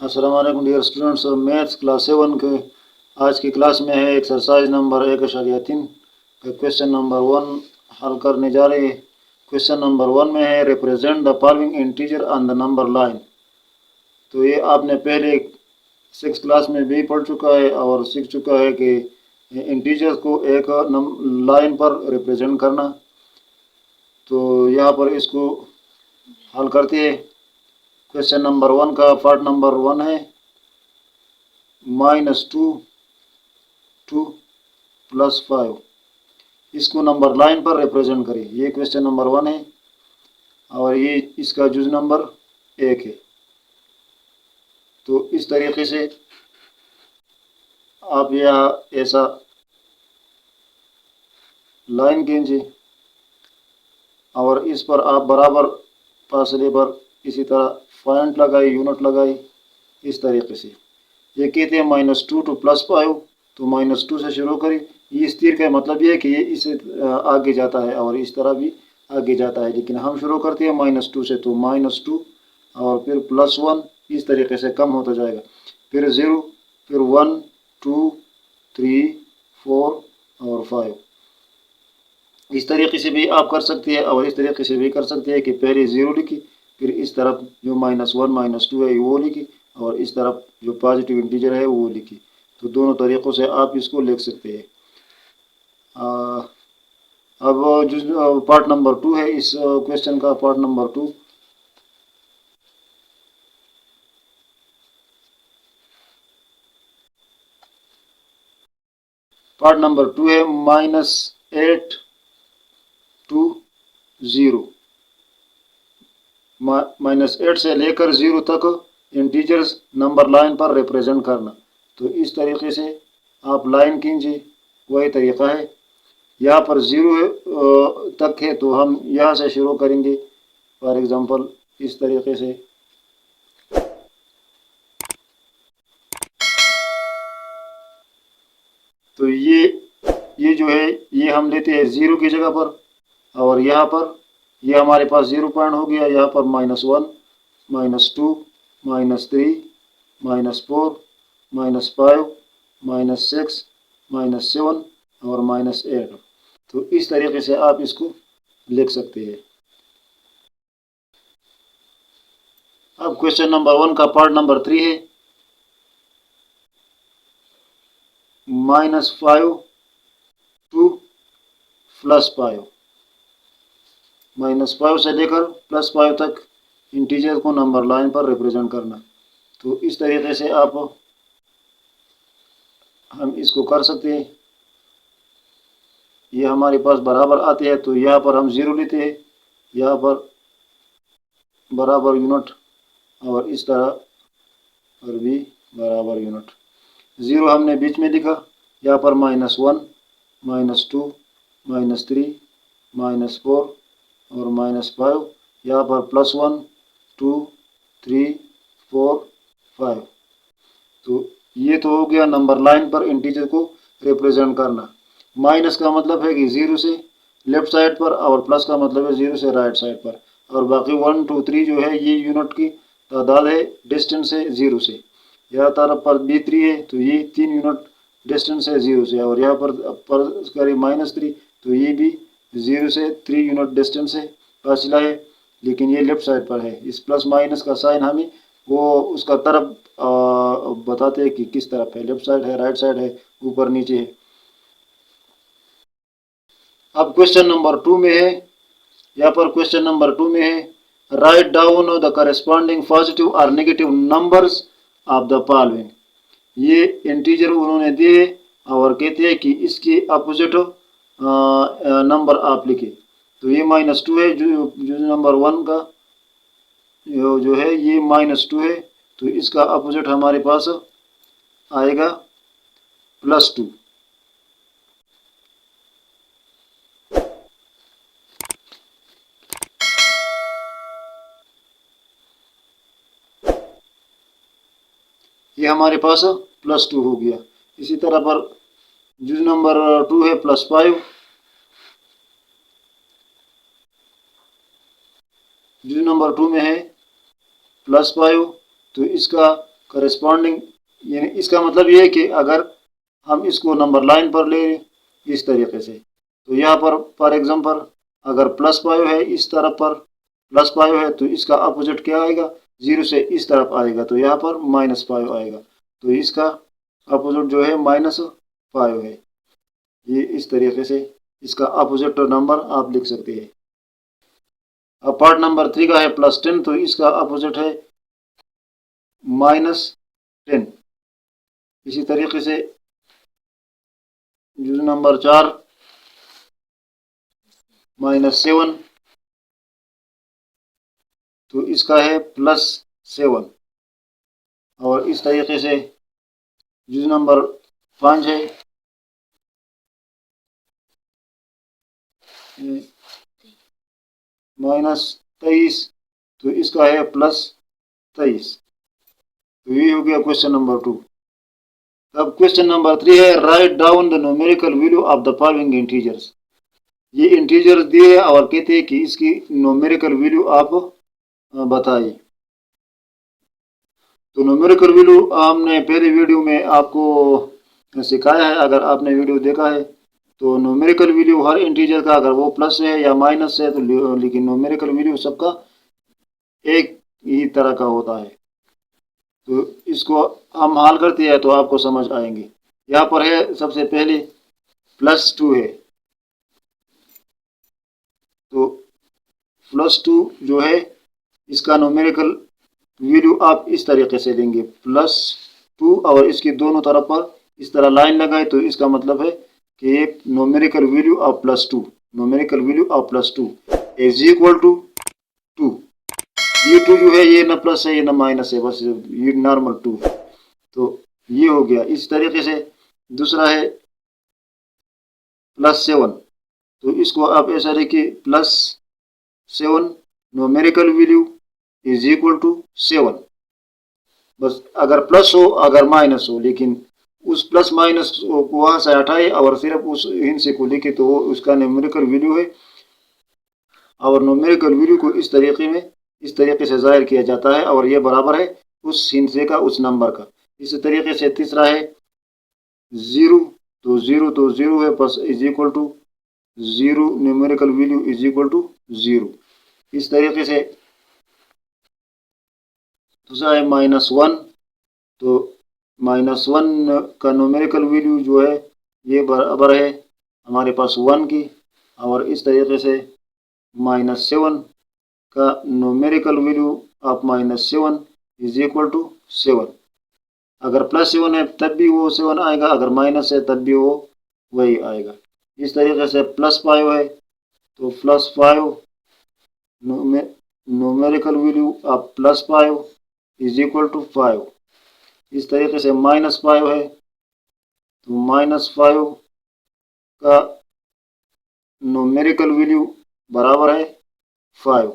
अस्सलाम वालेकुम dear students. Maths class 7 के आज की क्लास में है एक्सरसाइज नंबर 1.3 का क्वेश्चन नंबर 1 हल करने जा रहे हैं। क्वेश्चन नंबर 1 में है represent the following integer on the number line. तो ये आपने पहले 6 क्लास में भी पढ़ चुका है और सीख चुका है कि इंटीजर्स को एक लाइन पर रिप्रेजेंट करना। तो यहाँ पर इसको हल करते हैं। क्वेश्चन नंबर 1 का पार्ट नंबर 1 है -2 2 + 5। इसको नंबर लाइन पर रिप्रेजेंट करें। ये क्वेश्चन नंबर 1 है और ये इसका जुज नंबर 1 है। तो इस तरीके से आप यह ऐसा लाइन खींचिए और इस पर आप बराबर फासले पर इसी तरह पॉइंट लगाए, यूनिट लगाए। इस तरीके से ये कहते हैं -2 to +5। तो -2 से शुरू करें। ये इस तीर का मतलब ये है कि ये इससे आगे जाता है और इस तरह भी आगे जाता है, लेकिन हम शुरू करते हैं -2 से। तो -2 और फिर +1 इस तरीके से कम होता जाएगा, फिर 0, फिर 1 2 3 4 और 5। इस तरीके से भी आप कर सकते हैं और इस तरीके से भी कर सकते हैं कि पहले 0 लिखी, फिर इस तरफ जो -1 -2 है वो लिखी और इस तरफ जो पॉजिटिव इंटीजर है वो लिखी। तो दोनों तरीक़ों से आप इसको लिख सकते हैं। अब जो पार्ट नंबर 2 है इस क्वेश्चन का, पार्ट नंबर 2 है -8 to 0। -8 से लेकर 0 तक इंटीजर्स नंबर लाइन पर रिप्रेजेंट करना। तो इस तरीके से आप लाइन खींचिए, वही तरीका है। यहाँ पर 0 तक है तो हम यहाँ से शुरू करेंगे। फॉर एग्जांपल इस तरीके से तो ये जो है ये हम लेते हैं 0 की जगह पर, और यहाँ पर ये हमारे पास 0 पॉइंट हो गया। यहाँ पर -1 -2 -3 -4 -5 -6 -7 और -8। तो इस तरीके से आप इसको लिख सकते हैं। अब क्वेश्चन नंबर 1 का पार्ट नंबर 3 है -5 to +5। -5 से लेकर +5 तक इंटीजर को नंबर लाइन पर रिप्रेजेंट करना। तो इस तरीके से हम इसको कर सकते हैं। ये हमारे पास बराबर आते हैं तो यहाँ पर हम 0 लेते हैं, यहाँ पर बराबर यूनिट और इस तरह पर भी बराबर यूनिट। 0 हमने बीच में लिखा, यहाँ पर -1 -2 -3 -4 और -5, यहाँ पर +1 2 3 4 5। तो ये तो हो गया नंबर लाइन पर इंटीजर को रिप्रेजेंट करना। माइनस का मतलब है कि 0 से लेफ्ट साइड पर और प्लस का मतलब है 0 से राइट साइड पर। और बाकी 1 2 3 जो है ये यूनिट की तादाद है, डिस्टेंस है 0 से। यहाँ तरफ पर B3 है तो ये 3 यूनिट डिस्टेंस है 0 से, और यहाँ पर करें -3 तो ये भी 0 से 3 यूनिट डिस्टेंस है, फासला है, लेकिन ये लेफ्ट साइड पर है। इस प्लस माइनस का साइन हमें वो उसका तरफ बताते हैं कि किस तरफ है, लेफ्ट साइड है, राइट साइड है, ऊपर नीचे है। अब क्वेश्चन नंबर 2 में है, यहाँ पर क्वेश्चन नंबर 2 में है write down the corresponding positive और negative numbers of the following. ये इंटीजर उन्होंने दिए और कहते हैं कि इसके अपोजिट नंबर आप लिखे। तो ये -2 है, जो नंबर 1 का जो है ये -2 है, तो इसका अपोजिट हमारे पास आएगा +2। ये हमारे पास +2 हो गया। इसी तरह पर जो नंबर 2 है +5, जो नंबर 2 में है +5, तो इसका करस्पॉन्डिंग, यानी इसका मतलब ये है कि अगर हम इसको नंबर लाइन पर ले इस तरीके से, तो यहाँ पर फॉर एग्जांपल अगर +5 है, इस तरफ पर +5 है, तो इसका अपोजिट क्या आएगा, 0 से इस तरफ आएगा, तो यहाँ पर -5 आएगा, तो इसका अपोजिट जो है -5 है। ये इस तरीके से इसका अपोजिट नंबर आप लिख सकते हैं। अब पार्ट नंबर 3 का है +10, तो इसका अपोजिट है -10। इसी तरीके से जुज नंबर 4 -7, तो इसका है +7। और इस तरीके से जुज नंबर 5 है -23, तो इसका है +23। तो ये हो गया क्वेश्चन नंबर 2। अब क्वेश्चन नंबर 3 है write down the numerical value of the following integers. ये इंटीजर्स दिए हैं और कहते हैं कि इसकी न्यूमेरिकल वैल्यू आप बताइए। तो न्यूमेरिकल वैल्यू हमने पहले वीडियो में आपको सिखाया है, अगर आपने वीडियो देखा है तो न्यूमेरिकल वैल्यू हर इंटीजर का अगर वो प्लस है या माइनस है तो लेकिन न्यूमेरिकल वैल्यू सबका एक ही तरह का होता है। तो इसको हम हल करते हैं तो आपको समझ आएंगे। यहाँ पर है सबसे पहले +2 है, तो +2 जो है इसका न्यूमेरिकल वैल्यू आप इस तरीके से लेंगे, +2 और इसकी दोनों तरफ पर इस तरह लाइन लगाए, तो इसका मतलब है कि एक numerical value of +2, numerical value of +2 is equal to 2। ये 2 जो है ये ना प्लस है ये ना माइनस है, बस ये नॉर्मल 2 है। तो ये हो गया। इस तरीके से दूसरा है +7, तो इसको आप ऐसा लिखिए +7 numerical value is equal to 7। बस अगर प्लस हो अगर माइनस हो, लेकिन उस प्लस माइनस को वहाँ से हटाए और सिर्फ उस हिंसे को लिखे तो वो उसका न्यूमेरिकल वैल्यू है। और न्यूमेरिकल वैल्यू को इस तरीके से जाहिर किया जाता है और ये बराबर है उस हिंसे का, उस नंबर का। इसी तरीके से तीसरा है 0, तो 0 है बस is equal to 0 numerical value is equal to 0। इस तरीके से दूसरा है -1, तो -1 का न्यूमेरिकल वैल्यू जो है ये बराबर है हमारे पास 1 की। और इस तरीके से -7 का numerical value of -7 is equal to 7। अगर +7 है तब भी वो 7 आएगा, अगर माइनस है तब भी वो वही आएगा। इस तरीके से +5 है तो +5 numerical value of +5 is equal to 5। इस तरीके से -5 है तो -5 का न्यूमेरिकल वैल्यू बराबर है 5,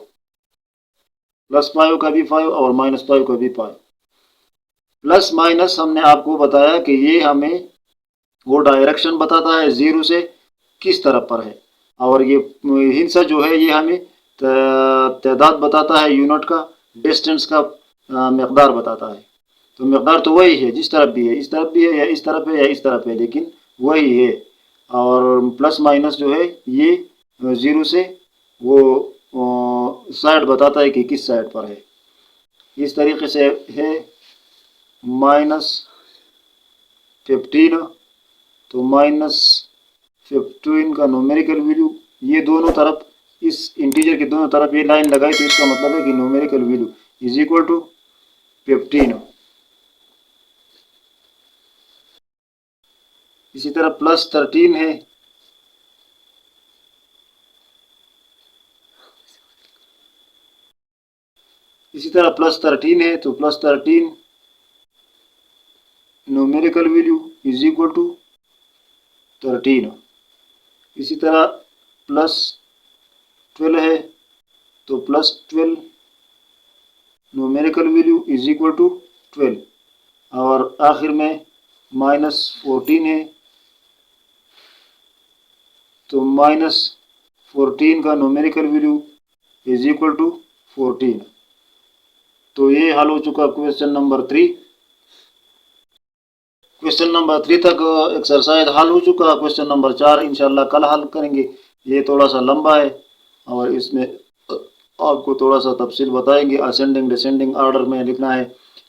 +5 का भी 5 और -5 का भी 5। प्लस माइनस हमने आपको बताया कि ये हमें वो डायरेक्शन बताता है 0 से किस तरफ पर है, और ये हिंसा जो है ये हमें तादाद बताता है, यूनिट का, डिस्टेंस का मकदार बताता है। तो मकदार तो वही है जिस तरफ भी है, इस तरफ भी है या इस तरफ है या इस तरफ है, लेकिन वही है। और प्लस माइनस जो है ये 0 से वो साइड बताता है कि किस साइड पर है। इस तरीके से है -15, तो -15 का न्यूमेरिकल वैल्यू, ये दोनों तरफ इस इंटीजर के दोनों तरफ ये लाइन लगाई तो इसका मतलब है कि numerical value is equal to 15। इसी तरह +13 है, इसी तरह +13 है तो +13 numerical value is equal to 13। इसी तरह +12 है तो +12 numerical value is equal to 12। और आखिर में -14 है तो -14 का numerical value is equal to 14। तो ये हल हो चुका क्वेश्चन नंबर 3। क्वेश्चन नंबर 3 तक एक्सरसाइज हल हो चुका। क्वेश्चन नंबर 4 इंशाल्लाह कल हल करेंगे। ये थोड़ा सा लंबा है और इसमें आपको थोड़ा सा तफसील बताएंगे। असेंडिंग डिसेंडिंग ऑर्डर में लिखना है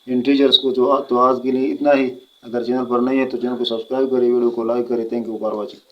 इंटीजर्स को। तो आज के लिए इतना ही। अगर चैनल पर नहीं है तो चैनल को सब्सक्राइब करें, वीडियो को लाइक करें। Thank you for watching.